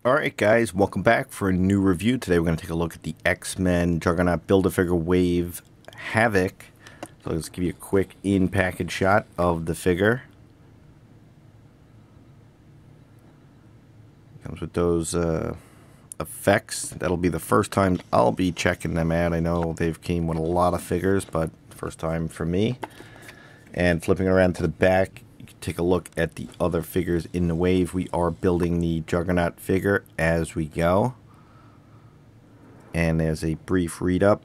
Alright guys, welcome back for a new review. Today we're going to take a look at the X-Men Juggernaut Build-A-Figure Wave HAVOC. So let's give you a quick in-package shot of the figure. Comes with those effects. That'll be the first time I'll be checking them out. I know they've came with a lot of figures, but first time for me. And flipping around to the back, take a look at the other figures in the wave. We are building the Juggernaut figure as we go. And there's a brief read-up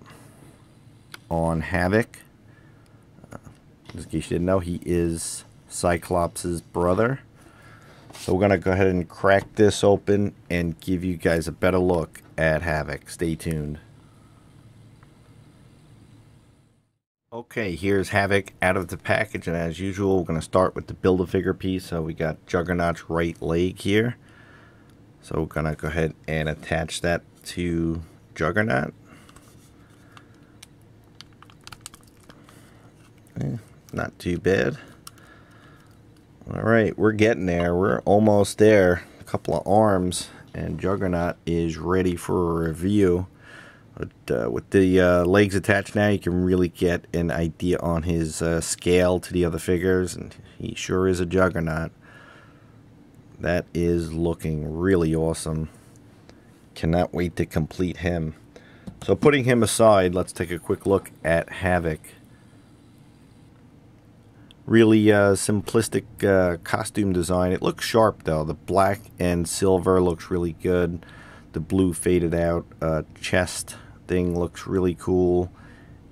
on HAVOC. In case you didn't know, he is Cyclops' brother. So we're going to go ahead and crack this open and give you guys a better look at HAVOC. Stay tuned. Okay, here's HAVOC out of the package, and as usual, we're going to start with the Build-A-Figure piece. So we got Juggernaut's right leg here. So we're going to go ahead and attach that to Juggernaut. Not too bad. Alright, we're getting there. We're almost there. A couple of arms, and Juggernaut is ready for a review. But with the legs attached now, you can really get an idea on his scale to the other figures, and he sure is a Juggernaut. That is looking really awesome. Cannot wait to complete him. So putting him aside, let's take a quick look at HAVOC. Really simplistic costume design. It looks sharp though. The black and silver looks really good. The blue faded out chest thing looks really cool,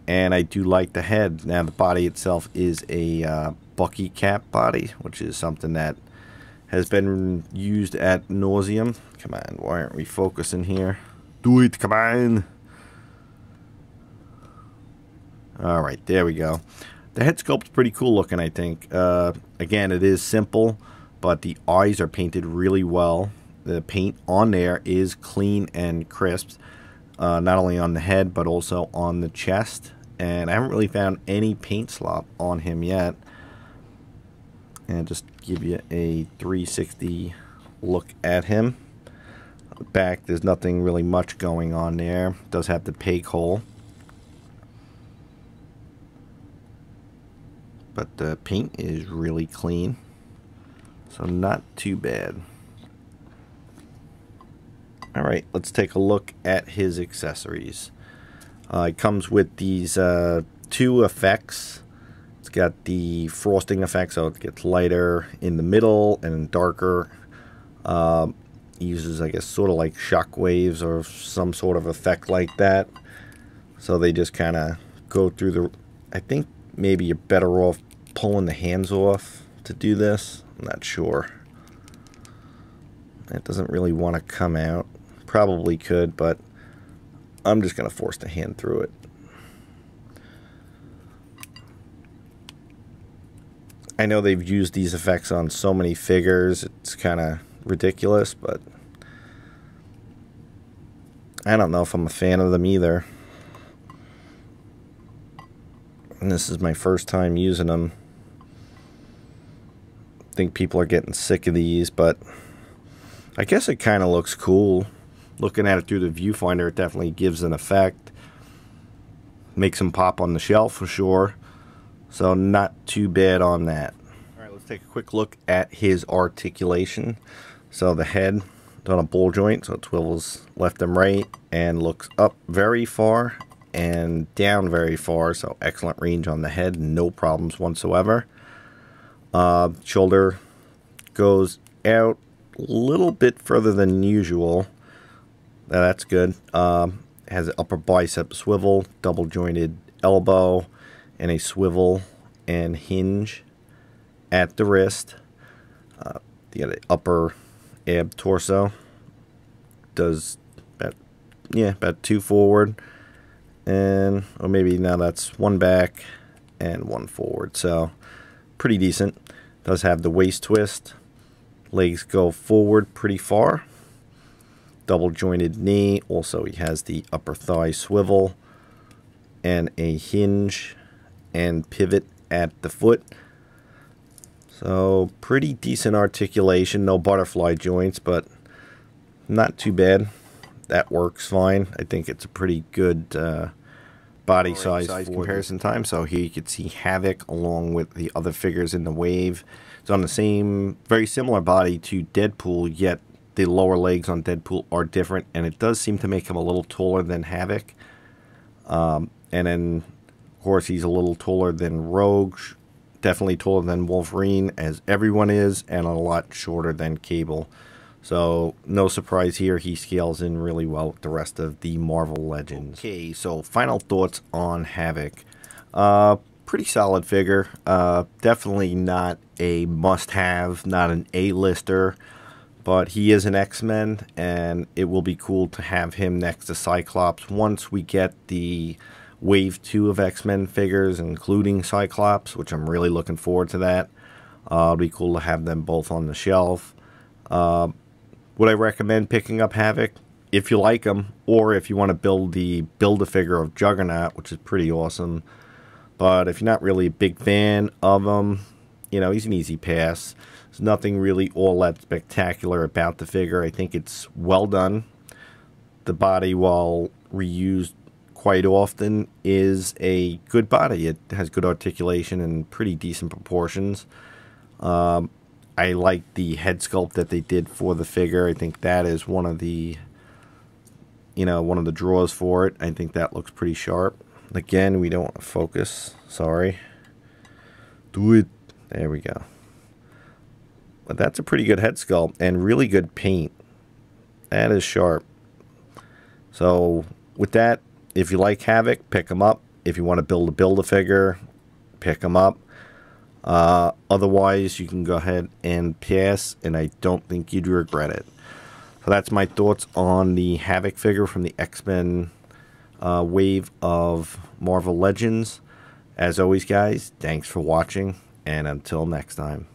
and I do like the head. Now the body itself is a Bucky cap body, which is something that has been used at nauseum. Come on, why aren't we focusing here? Do it, come on. Alright, there we go. The head sculpt's pretty cool looking, I think. Again, it is simple, but the eyes are painted really well. The paint on there is clean and crisp, not only on the head but also on the chest. And I haven't really found any paint slop on him yet. And just give you a 360 look at him. On the back, there's nothing really much going on there. It does have the peg hole, but the paint is really clean, so not too bad. Alright, let's take a look at his accessories. It comes with these two effects. It's got the frosting effect, so it gets lighter in the middle and darker. Uses, I guess, sort of like shock waves or some sort of effect like that. So they just kind of go through the... I think maybe you're better off pulling the hands off to do this. I'm not sure. It doesn't really want to come out. Probably could, but I'm just going to force the hand through it. I know they've used these effects on so many figures, it's kind of ridiculous, but I don't know if I'm a fan of them either. And this is my first time using them. I think people are getting sick of these, but I guess it kind of looks cool. Looking at it through the viewfinder, it definitely gives an effect. Makes them pop on the shelf for sure. So not too bad on that. Alright, let's take a quick look at his articulation. So the head is on a ball joint, so it swivels left and right and looks up very far and down very far, so excellent range on the head, no problems whatsoever. Shoulder goes out a little bit further than usual. That's good. Has an upper bicep swivel, double jointed elbow, and a swivel and hinge at the wrist. You got an upper ab torso. Does about two forward. And or maybe now that's one back and one forward, so pretty decent. Does have the waist twist. Legs go forward pretty far. Double jointed knee. Also he has the upper thigh swivel and a hinge and pivot at the foot. So pretty decent articulation. No butterfly joints, but not too bad. That works fine. I think it's a pretty good body size comparison time. So here you can see HAVOC along with the other figures in the wave. It's on the same, very similar body to Deadpool, yet the lower legs on Deadpool are different, and it does seem to make him a little taller than HAVOC. And then, of course, he's a little taller than Rogue, definitely taller than Wolverine, as everyone is, and a lot shorter than Cable. So, no surprise here, he scales in really well with the rest of the Marvel Legends. Okay, so final thoughts on HAVOC. Pretty solid figure. Definitely not a must-have, not an A-lister, but he is an X-Men, and it will be cool to have him next to Cyclops once we get the Wave 2 of X-Men figures, including Cyclops, which I'm really looking forward to that. It'll be cool to have them both on the shelf. Would I recommend picking up HAVOC if you like him, or if you want to build a figure of Juggernaut, which is pretty awesome. But if you're not really a big fan of him, you know, he's an easy pass. There's nothing really all that spectacular about the figure. I think it's well done. The body, while reused quite often, is a good body. It has good articulation and pretty decent proportions. I like the head sculpt that they did for the figure. I think that is one of the, one of the draws for it. I think that looks pretty sharp. Again, we don't want to focus. Sorry. Do it. There we go. But that's a pretty good head sculpt and really good paint. That is sharp. So with that, if you like HAVOC, pick him up. If you want to build a figure, pick him up. Otherwise, you can go ahead and pass, and I don't think you'd regret it. So that's my thoughts on the HAVOC figure from the X-Men wave of Marvel Legends. As always, guys, thanks for watching, and until next time.